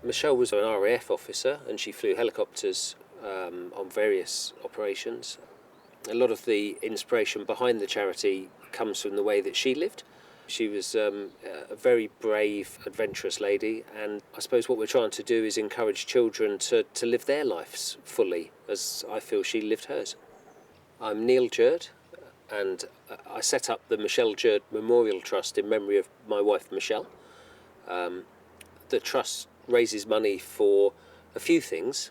Michelle was an RAF officer and she flew helicopters on various operations. A lot of the inspiration behind the charity comes from the way that she lived. She was a very brave, adventurous lady, and I suppose what we're trying to do is encourage children to live their lives fully, as I feel she lived hers. I'm Neil Jurd, and I set up the Michelle Jurd Memorial Trust in memory of my wife Michelle. The trust raises money for a few things,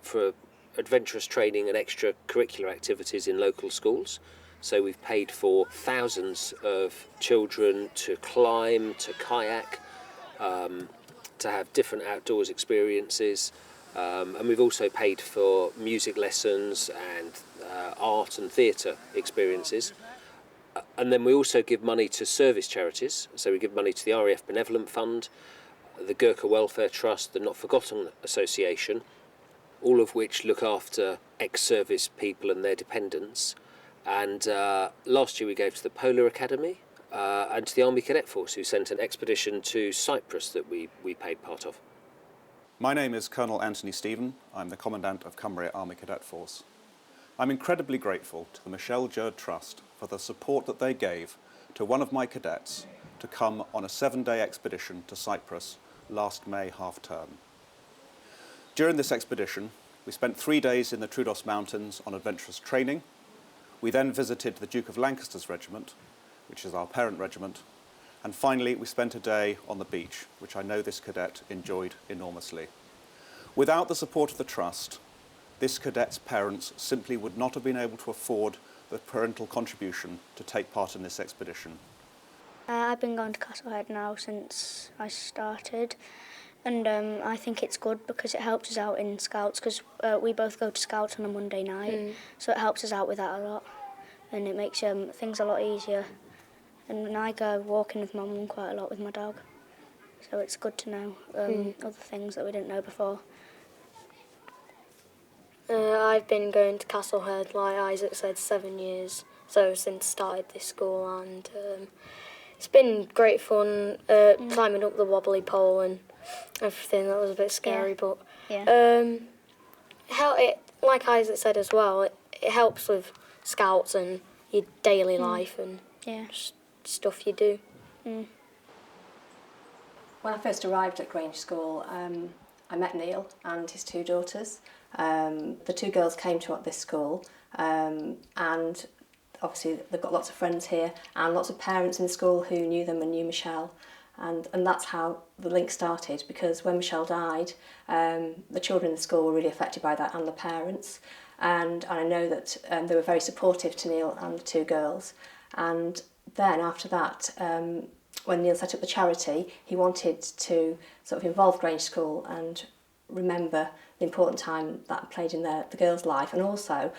for adventurous training and extracurricular activities in local schools. So we've paid for thousands of children to climb, to kayak, to have different outdoors experiences. And we've also paid for music lessons and art and theatre experiences. And then we also give money to service charities. So we give money to the RAF Benevolent Fund, the Gurkha Welfare Trust, the Not Forgotten Association, all of which look after ex-service people and their dependents. And last year we gave to the Polar Academy and to the Army Cadet Force, who sent an expedition to Cyprus that we paid part of. My name is Colonel Anthony Stephen. I'm the Commandant of Cumbria Army Cadet Force. I'm incredibly grateful to the Michelle Jurd Trust for the support that they gave to one of my cadets to come on a 7-day expedition to Cyprus last May half-term. During this expedition, we spent 3 days in the Troodos Mountains on adventurous training. We then visited the Duke of Lancaster's regiment, which is our parent regiment, and finally we spent a day on the beach, which I know this cadet enjoyed enormously. Without the support of the Trust, this cadet's parents simply would not have been able to afford the parental contribution to take part in this expedition. I've been going to Castlehead now since I started, and I think it's good because it helps us out in Scouts, because we both go to Scouts on a Monday night, so it helps us out with that a lot, and it makes things a lot easier. And I go walking with my mum quite a lot with my dog, so it's good to know other things that we didn't know before. I've been going to Castlehead, like Isaac said, 7 years, so since started this school, and it's been great fun climbing up the wobbly pole and everything. That was a bit scary, but like Isaac said as well, it helps with Scouts and your daily life and just stuff you do. When I first arrived at Grange School, I met Neil and his 2 daughters. The 2 girls came to this school, and obviously they've got lots of friends here and lots of parents in the school who knew them and knew Michelle, and that's how the link started, because when Michelle died, the children in the school were really affected by that, and the parents, and I know that they were very supportive to Neil and the 2 girls. And then after that, when Neil set up the charity, he wanted to sort of involve Grange School and remember the important time that played in the girls' life, and also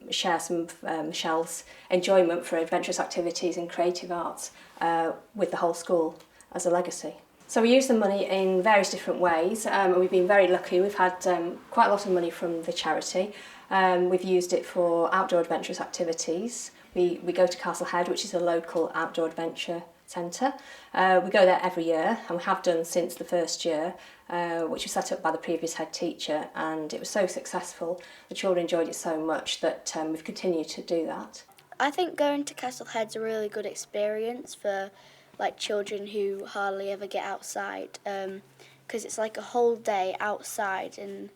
share some of Michelle's enjoyment for adventurous activities and creative arts with the whole school as a legacy. So we use the money in various different ways, and we've been very lucky. We've had quite a lot of money from the charity. We've used it for outdoor adventurous activities. We go to Castlehead, which is a local outdoor adventure centre. We go there every year, and we have done since the first year, which was set up by the previous head teacher, and it was so successful. The children enjoyed it so much that we've continued to do that. I think going to Castlehead's a really good experience for like children who hardly ever get outside, because it's like a whole day outside in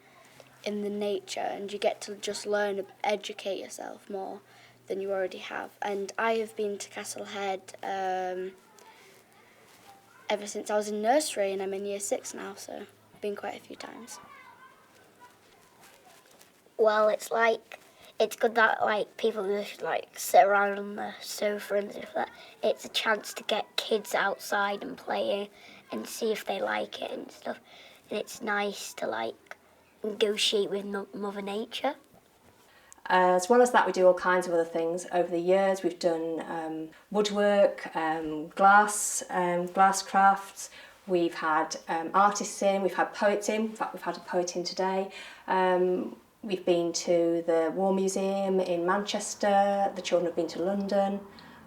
the nature, and you get to just learn and educate yourself more than you already have. And I have been to Castlehead ever since I was in nursery, and I'm in year 6 now, so I've been quite a few times. Well, it's good that like people just like sit around on the sofa and stuff like that. It's a chance to get kids outside and play and see if they like it and stuff. And it's nice to like negotiate with Mother Nature. As well as that, we do all kinds of other things. Over the years, we've done woodwork, glass crafts. We've had artists in, we've had poets in. In fact, we've had a poet in today. We've been to the War Museum in Manchester. The children have been to London.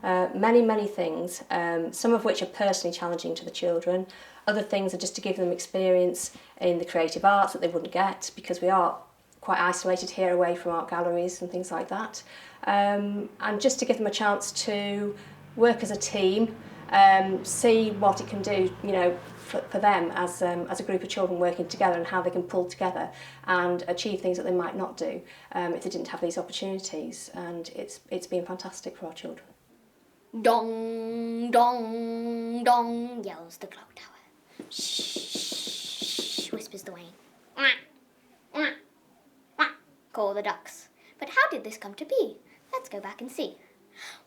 many things, some of which are personally challenging to the children. Other things are just to give them experience in the creative arts that they wouldn't get, because we are quite isolated here away from art galleries and things like that. And just to give them a chance to work as a team, see what it can do, you know, for them as a group of children working together, and how they can pull together and achieve things that they might not do if they didn't have these opportunities. And it's been fantastic for our children. Dong, dong, dong, yells the clock tower. Shh, whispers the wain. Quack, quack, quack, call the ducks. But how did this come to be? Let's go back and see.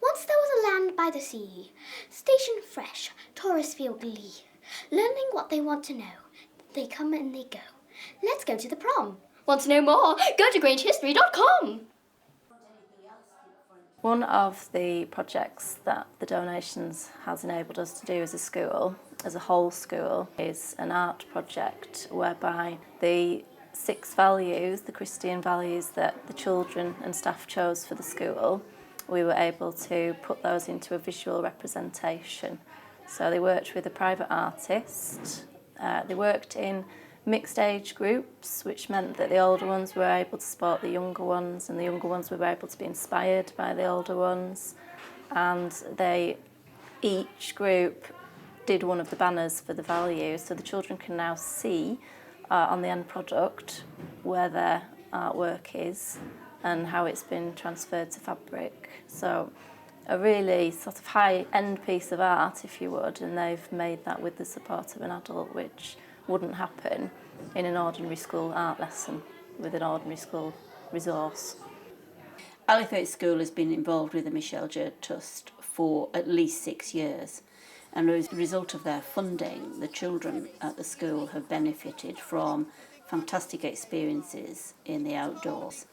Once there was a land by the sea, station fresh, tourists feel glee. Learning what they want to know, they come and they go. Let's go to the prom. Want to know more? Go to grangehistory.com. One of the projects that the donations has enabled us to do as a school, as a whole school, is an art project whereby the 6 values, the Christian values that the children and staff chose for the school, we were able to put those into a visual representation. So they worked with a private artist, they worked in mixed age groups, which meant that the older ones were able to support the younger ones, and the younger ones were able to be inspired by the older ones. And each group did one of the banners for the values, so the children can now see on the end product where their artwork is and how it's been transferred to fabric. So a really sort of high-end piece of art, if you would, and they've made that with the support of an adult, which wouldn't happen in an ordinary school art lesson with an ordinary school resource. Alithwaite School has been involved with the Michelle Jurd Trust for at least 6 years, and as a result of their funding, the children at the school have benefited from fantastic experiences in the outdoors.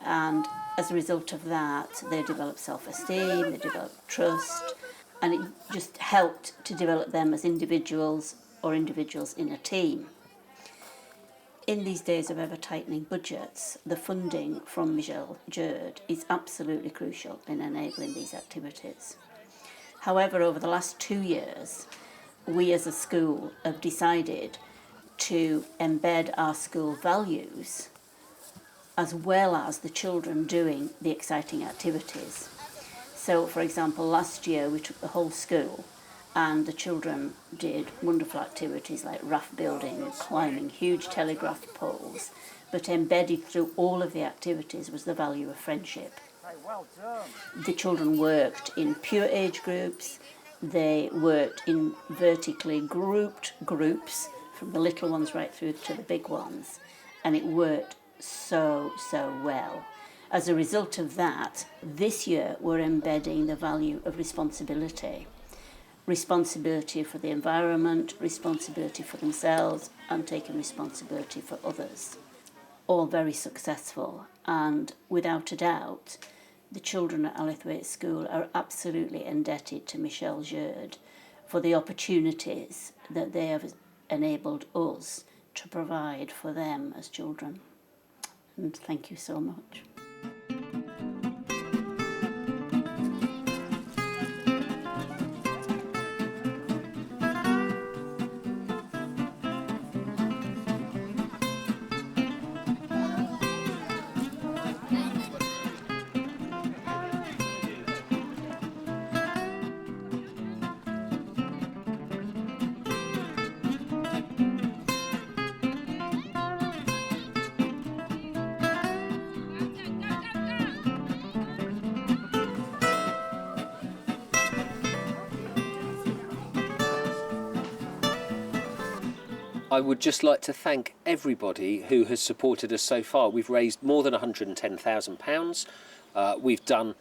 And as a result of that, they developed self-esteem, they developed trust, and it just helped to develop them as individuals or individuals in a team. In these days of ever-tightening budgets, the funding from Michelle Jurd is absolutely crucial in enabling these activities. However, over the last 2 years, we as a school have decided to embed our school values as well as the children doing the exciting activities. So, for example, last year we took the whole school and the children did wonderful activities like raft building, climbing huge telegraph poles, but embedded through all of the activities was the value of friendship. The children worked in pure age groups, they worked in vertically grouped groups, from the little ones right through to the big ones, and it worked so well. As a result of that, this year we're embedding the value of responsibility. Responsibility for the environment, responsibility for themselves, and taking responsibility for others. All very successful, and without a doubt, the children at Alithwaite School are absolutely indebted to Michelle Jurd for the opportunities that they have enabled us to provide for them as children. And thank you so much. I would just like to thank everybody who has supported us so far. We've raised more than £110,000. We've done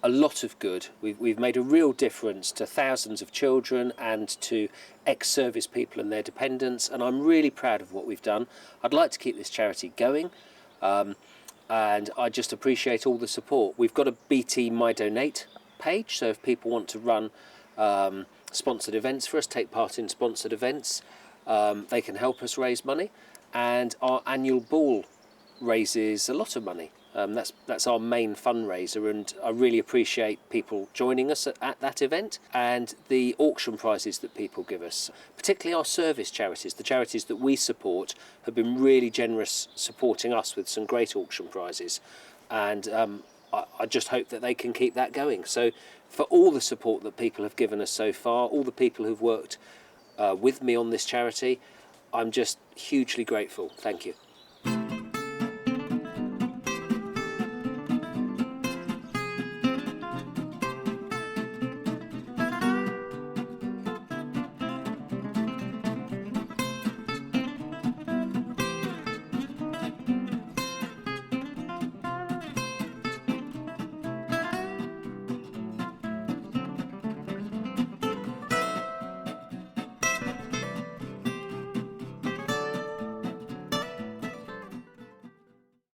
a lot of good. We've made a real difference to thousands of children and to ex-service people and their dependents, and I'm really proud of what we've done. I'd like to keep this charity going, and I just appreciate all the support. We've got a BT My Donate page, so if people want to run sponsored events for us, take part in sponsored events, they can help us raise money, and our annual ball raises a lot of money. That's our main fundraiser, and I really appreciate people joining us at that event, and the auction prizes that people give us, particularly our service charities. The charities that we support have been really generous supporting us with some great auction prizes, and I just hope that they can keep that going. So for all the support that people have given us so far, all the people who've worked with me on this charity, I'm just hugely grateful. Thank you.